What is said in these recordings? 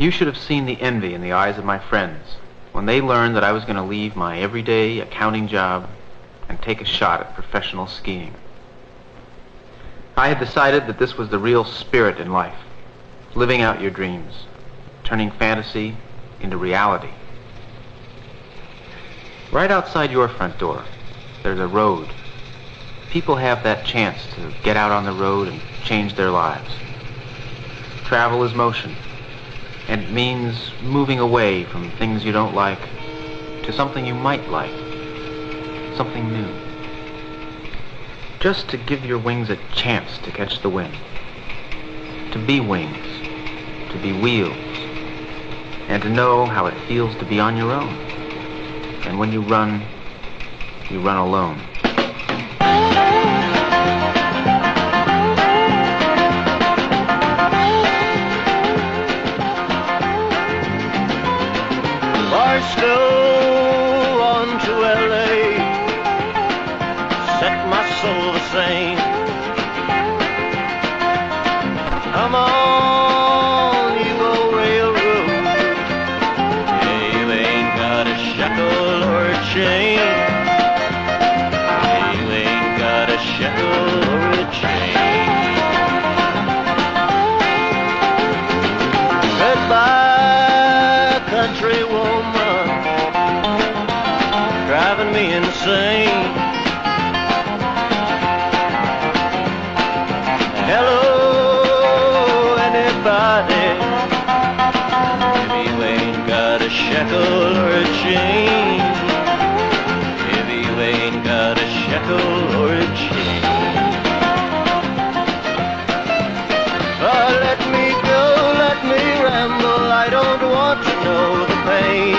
You should have seen the envy in the eyes of my friends when they learned that I was going to leave my everyday accounting job and take a shot at professional skiing. I had decided that this was the real spirit in life, living out your dreams, turning fantasy into reality. Right outside your front door, there's a road. People have that chance to get out on the road and change their lives. Travel is motion, and it means moving away from things you don't like to something you might like, something new. Just to give your wings a chance to catch the wind, to be wings, to be wheels, and to know how it feels to be on your own. And when you run alone. Stowe on to LA, set my soul the same. Come on, you old railroad, yeah, you ain't got a shackle or a chain. Yeah, you ain't got a shackle or a chain. Goodbye, country woman, driving me insane. Hello, anybody, if you ain't got a shackle or a chain, if you ain't got a shackle or a chain. Oh, let me go, let me ramble, I don't want to know the pain,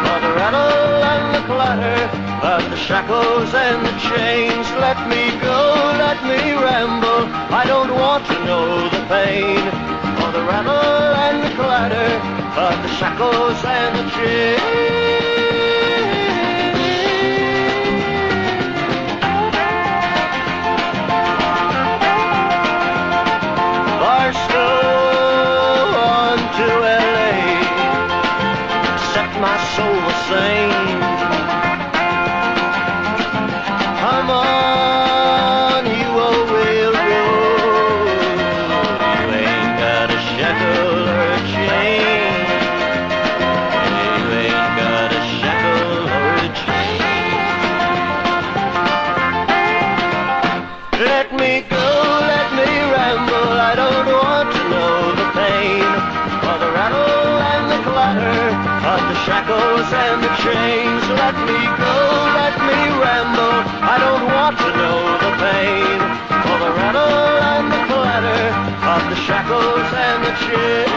or the rattle and the clatter of the shackles and the chains. Let me go, let me ramble, I don't want to know the pain, or the rattle and the clatter of the shackles and the chains. Barstow on to LA, set my soul the same. Come on, you old railroad, you ain't got a shackle or a chain. You ain't got a shackle or a chain. Let me go, let me ramble, I don't want to know the pain, or the rattle and the clatter of the shackles and the chains. Let me go, let me ramble, I don't want to know the pain, or the rattle and the clatter of the shackles and the chains.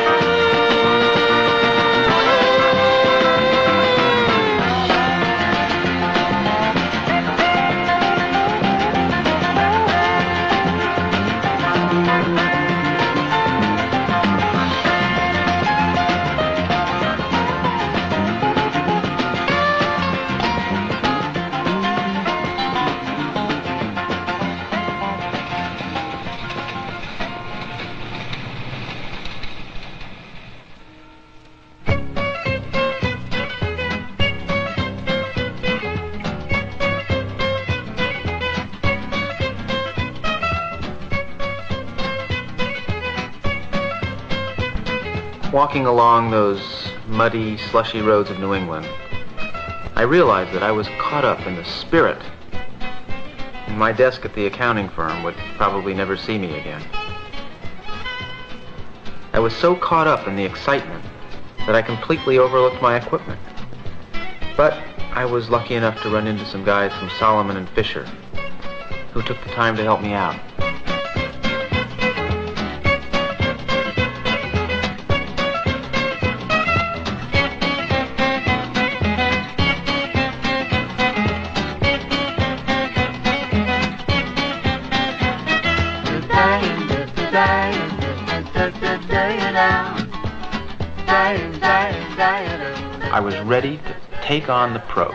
Walking along those muddy, slushy roads of New England, I realized that I was caught up in the spirit, and my desk at the accounting firm would probably never see me again. I was so caught up in the excitement that I completely overlooked my equipment. But I was lucky enough to run into some guys from Solomon and Fischer who took the time to help me out. I was ready to take on the pros.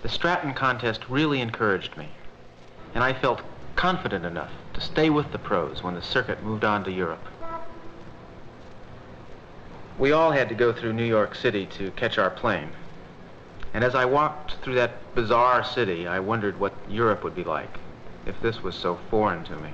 The Stratton contest really encouraged me, and I felt confident enough to stay with the pros when the circuit moved on to Europe. We all had to go through New York City to catch our plane, and as I walked through that bizarre city, I wondered what Europe would be like if this was so foreign to me.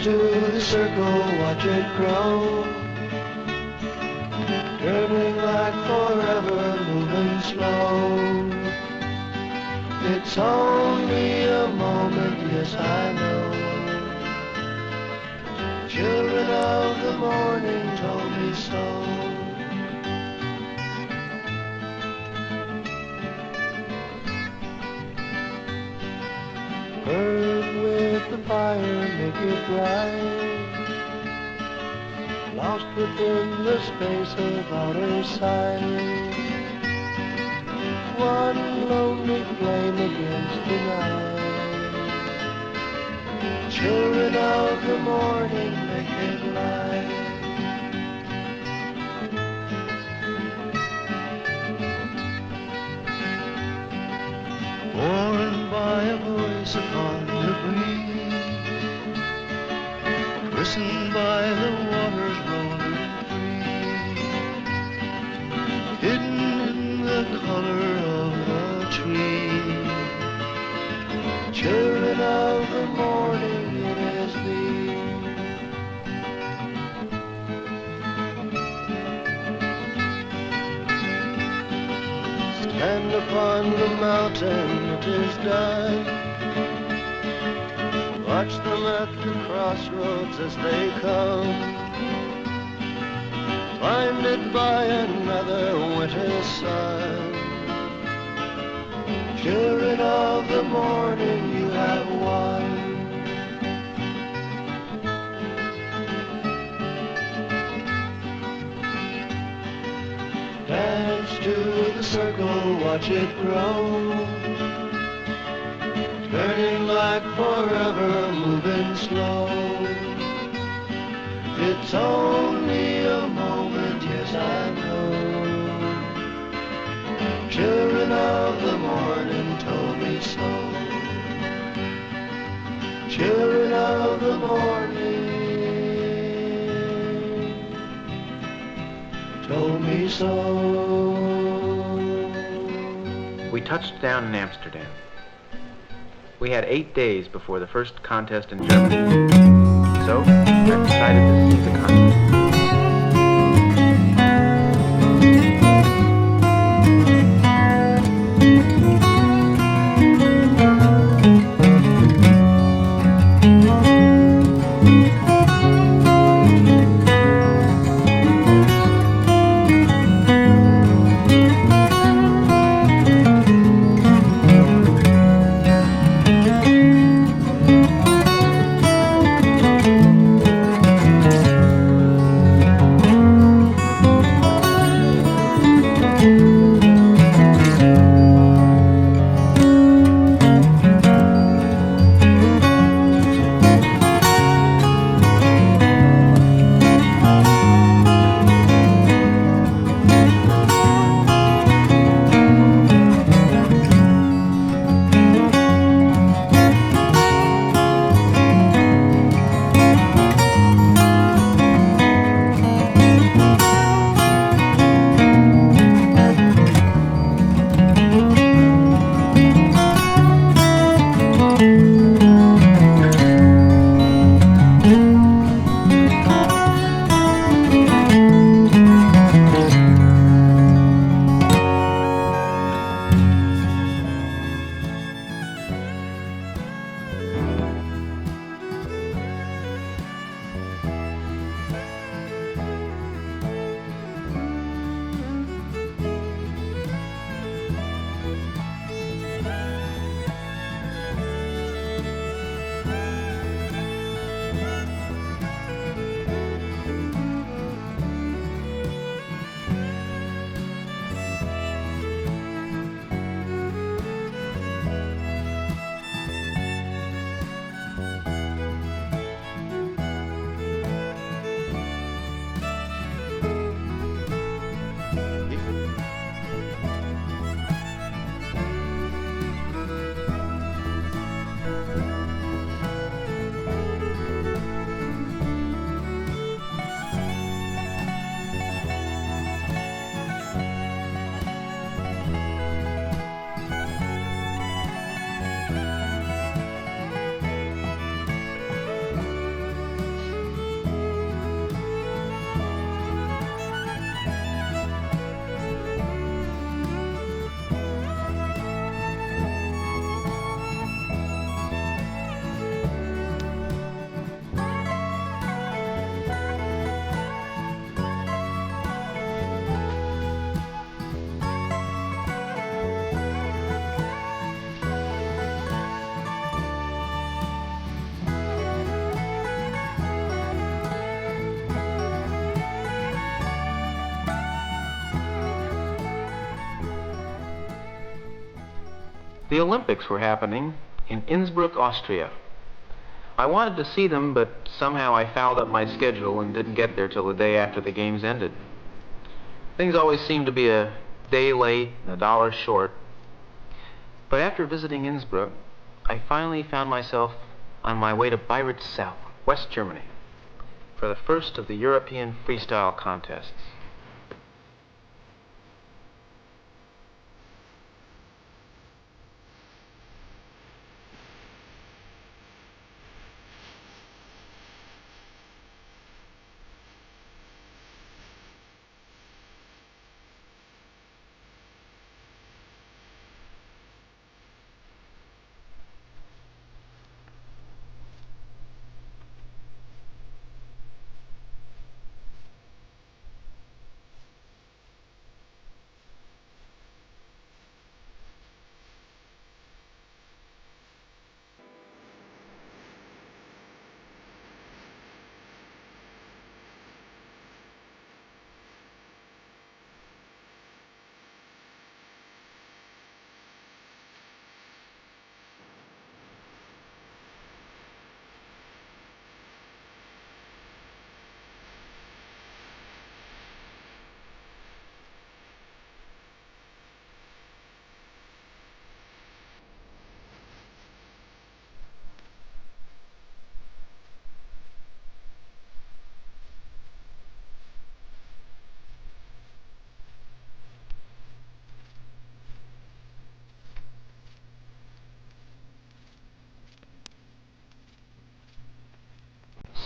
To the circle, watch it grow, turning like forever, moving slow. It's only a moment, yes I know. Children of the morning told me so. Burn with the fire, make it bright, lost within the space of outer sight. One lonely flame against the night. Children of the morning, make it light. Born by a voice upon the breeze, christened by the waters rolling free, hidden in the color of the tree. Children of the morning, it is thee. Stand upon the mountain, it is done. Watch them at the crossroads as they come, blinded by another winter sun. Children of the morning, you have won. Dance to the circle, watch it grow, turning like forever, moving slow. It's only a moment, yes I know. Children of the morning told me so. Children of the morning told me so. We touched down in Amsterdam. We had 8 days before the first contest in Germany, so I decided to see the contest. The Olympics were happening in Innsbruck, Austria. I wanted to see them, but somehow I fouled up my schedule and didn't get there till the day after the games ended. Things always seemed to be a day late and $1 short. But after visiting Innsbruck, I finally found myself on my way to Bayrischzell, West Germany, for the first of the European freestyle contests.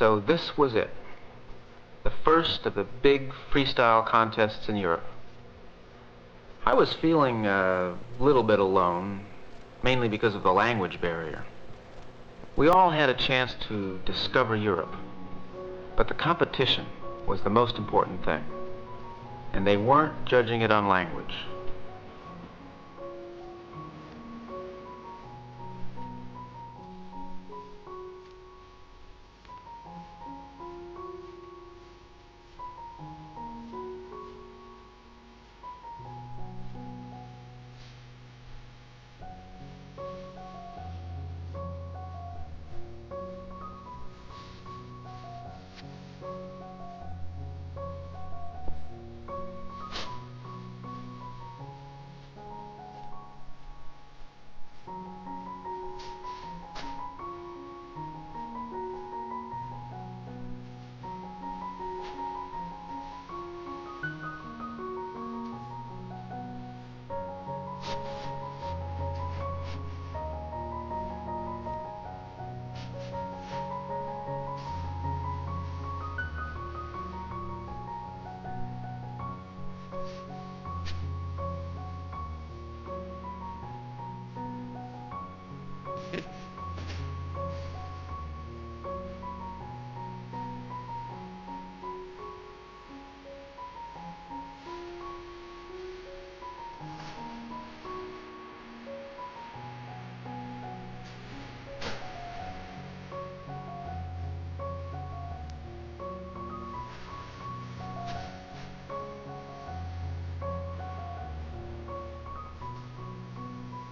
So this was it, the first of the big freestyle contests in Europe. I was feeling a little bit alone, mainly because of the language barrier. We all had a chance to discover Europe, but the competition was the most important thing, and they weren't judging it on language.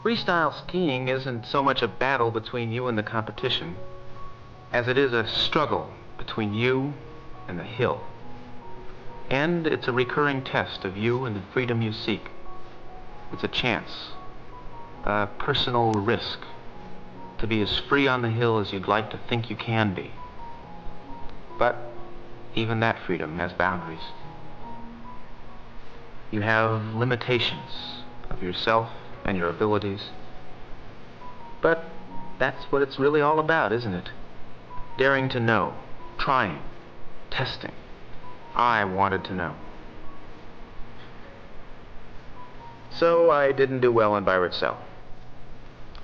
Freestyle skiing isn't so much a battle between you and the competition as it is a struggle between you and the hill. And it's a recurring test of you and the freedom you seek. It's a chance, a personal risk, to be as free on the hill as you'd like to think you can be. But even that freedom has boundaries. You have limitations of yourself and your abilities. But that's what it's really all about, isn't it? Daring to know, trying, testing. I wanted to know. So I didn't do well in Bayrischzell.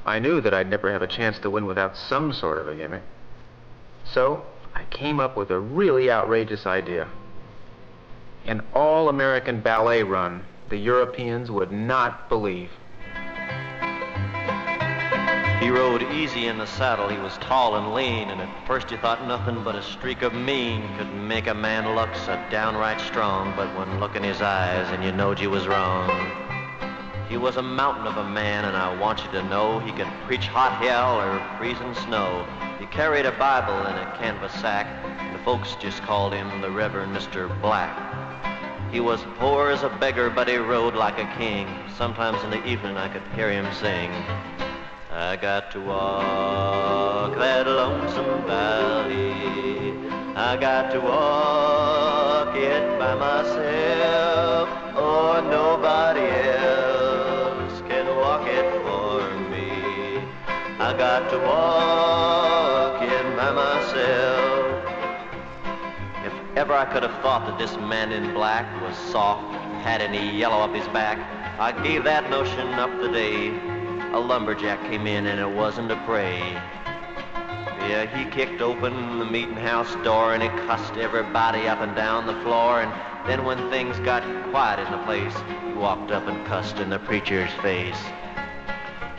I knew that I'd never have a chance to win without some sort of a gimmick. So I came up with a really outrageous idea. An all-American ballet run the Europeans would not believe. He rode easy in the saddle. He was tall and lean, and at first you thought nothing but a streak of mean could make a man look so downright strong. But when look in his eyes and you knowed you was wrong. He was a mountain of a man, and I want you to know he could preach hot hell or freezing snow. He carried a Bible in a canvas sack, and the folks just called him the Reverend Mr. Black. He was poor as a beggar, but he rode like a king. Sometimes in the evening I could hear him sing. I got to walk that lonesome valley. I got to walk it by myself, or nobody else can walk it for me. I got to walk it by myself. If ever I could have thought that this man in black was soft, had any yellow up his back, I gave that notion up the day a lumberjack came in, and it wasn't to pray. Yeah, he kicked open the meeting house door and he cussed everybody up and down the floor, and then when things got quiet in the place, he walked up and cussed in the preacher's face.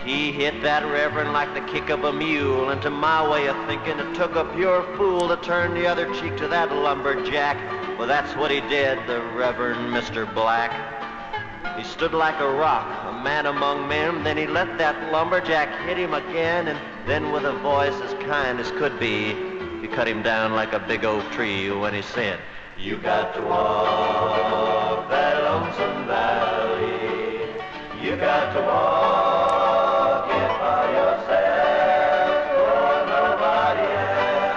He hit that reverend like the kick of a mule, and to my way of thinking, it took a pure fool to turn the other cheek to that lumberjack. Well, that's what he did, the Reverend Mr. Black. He stood like a rock, a man among men, then he let that lumberjack hit him again, and then with a voice as kind as could be, he cut him down like a big oak tree when he said, "You got to walk that lonesome valley. You got to walk it by yourself, for nobody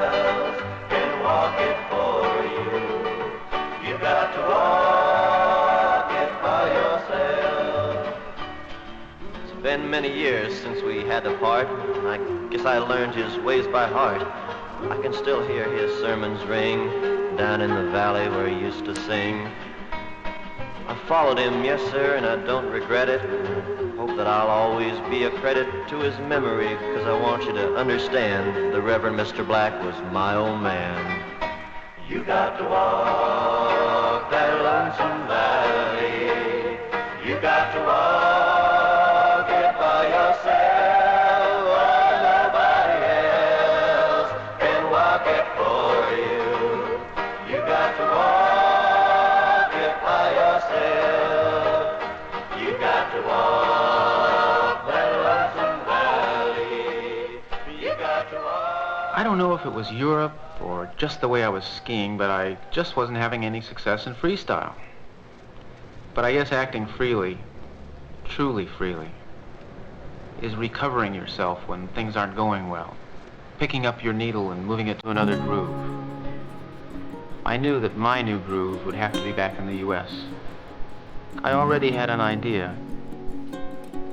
else can walk it for you. You got to walk it by yourself." It's been many years since we had to part. I guess I learned his ways by heart. I can still hear his sermons ring down in the valley where he used to sing. I followed him, yes sir, and I don't regret it. Hope that I'll always be a credit to his memory, because I want you to understand the Reverend Mr. Black was my old man. You got to walk that lonesome valley. You got to walk it by yourself, or nobody else can walk it for you. You got to walk it by yourself. You got to walk that lonesome valley. You got to walk. I don't know if it was Europe or just the way I was skiing, but I just wasn't having any success in freestyle. But I guess acting freely, truly freely, is recovering yourself when things aren't going well, picking up your needle and moving it to another groove. I knew that my new groove would have to be back in the U.S. I already had an idea,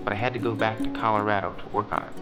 but I had to go back to Colorado to work on it.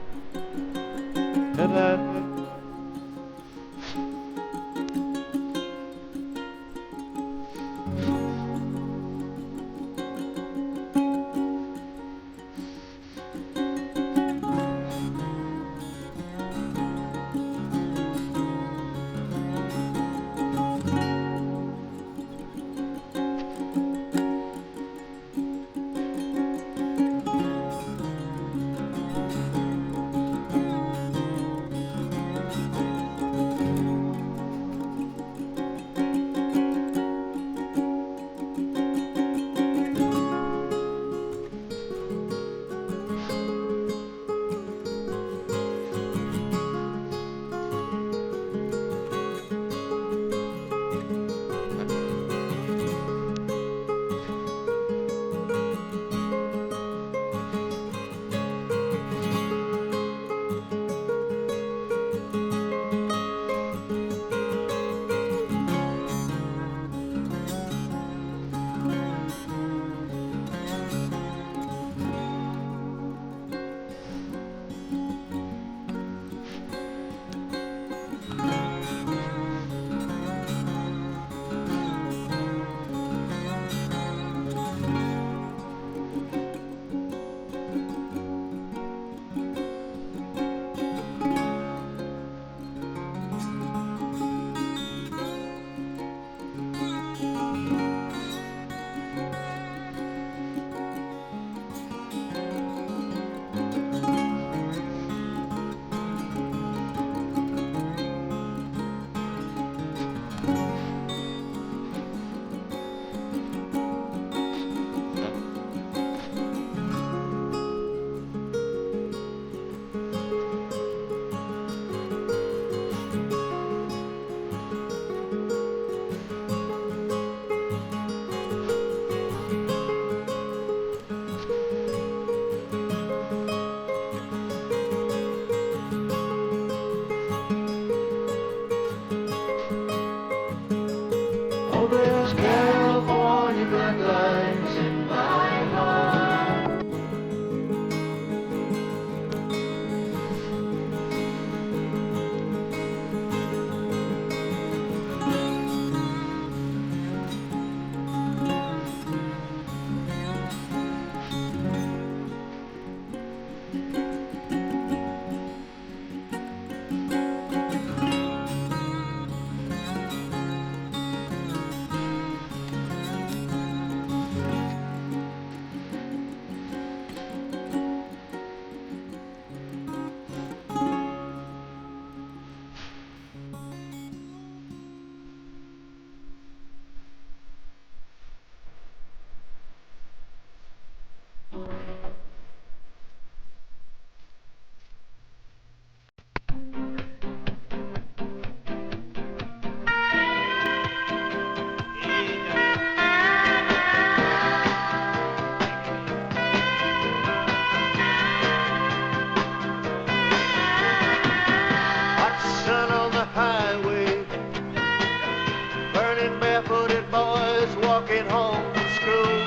walking home from school.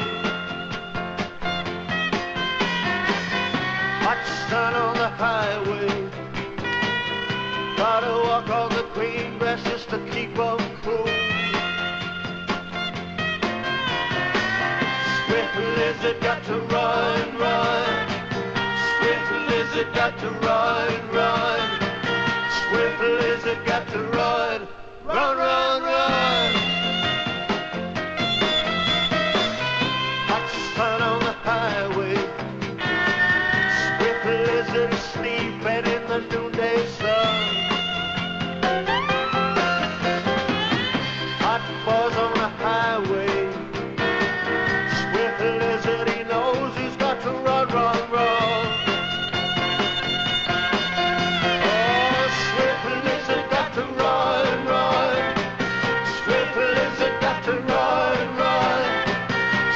Hot sun on the highway. Gotta walk on the green grass just to keep on cool. Swift lizard got to run, run. Swift lizard got to run, run. Swift lizard got to run, run, run, run. Hot sun on the highway. Swift lizard sleeping in the noonday sun. Hot buzz on the highway. Swift lizard, he knows he's got to run, run, run. Oh, swift lizard got to run, run. Swift lizard got to run, run.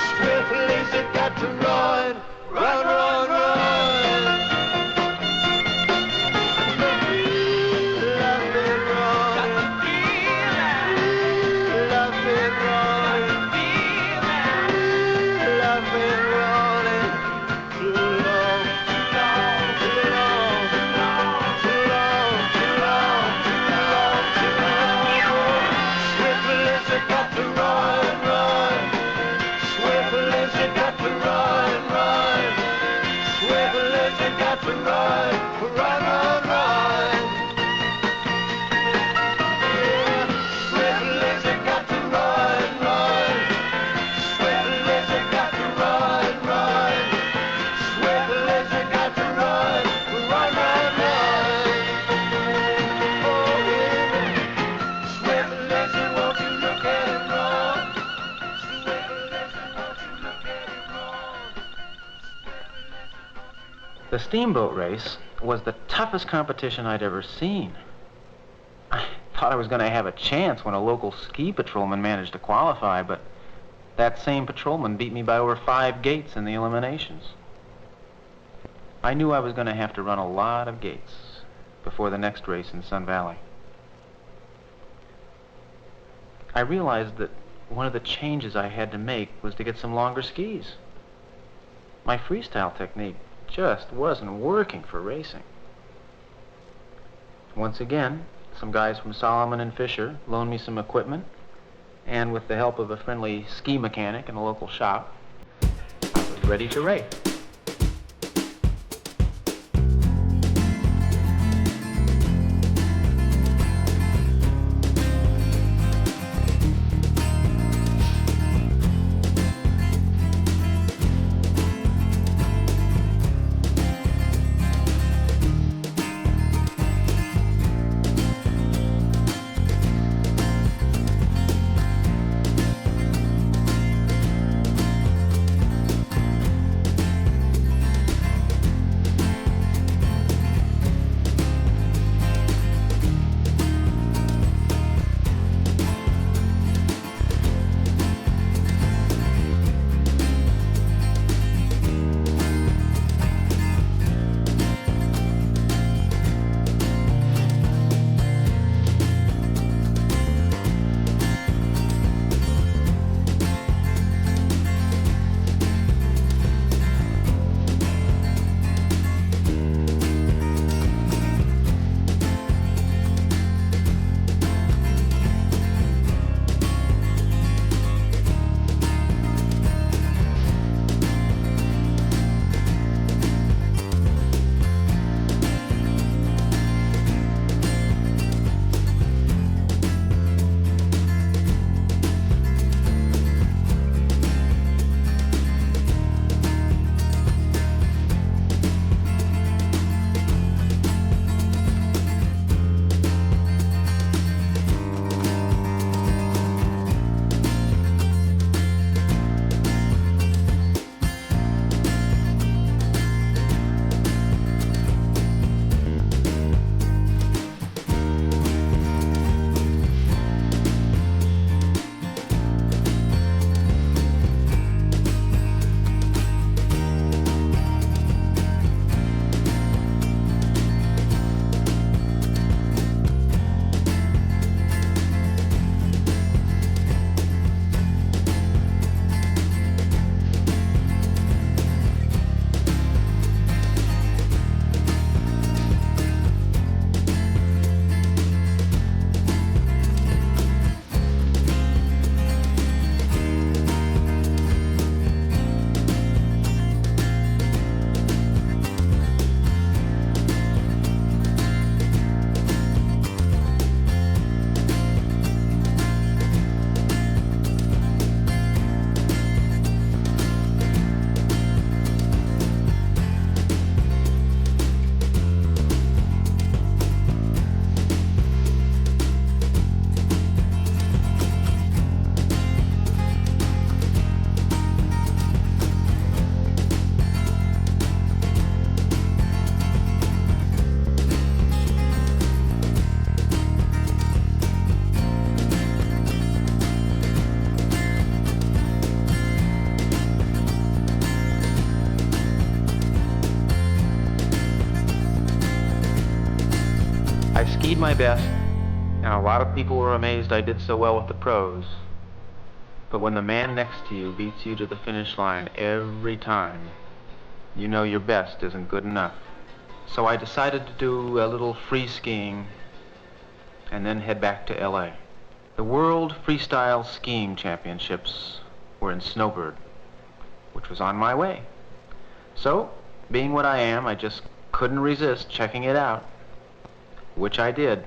Swift lizard got to run, run, run, run. The steamboat race was the toughest competition I'd ever seen. I thought I was going to have a chance when a local ski patrolman managed to qualify, but that same patrolman beat me by over 5 gates in the eliminations. I knew I was going to have to run a lot of gates before the next race in Sun Valley. I realized that one of the changes I had to make was to get some longer skis. My freestyle technique just wasn't working for racing. Once again, some guys from Solomon and Fischer loaned me some equipment, and with the help of a friendly ski mechanic in a local shop, I was ready to race. skied my best, and a lot of people were amazed I did so well with the pros. But when the man next to you beats you to the finish line every time, you know your best isn't good enough. So I decided to do a little free skiing and then head back to LA. The World Freestyle Skiing Championships were in Snowbird, which was on my way. So, being what I am, I just couldn't resist checking it out, which I did.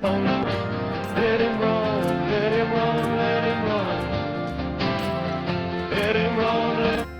Let him run, let him run, let him run. Let him run, let him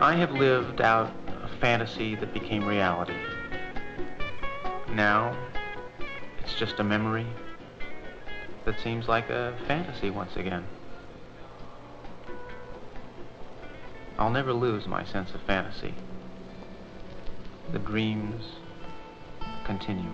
I have lived out a fantasy that became reality. Now, it's just a memory that seems like a fantasy once again. I'll never lose my sense of fantasy. The dreams continue.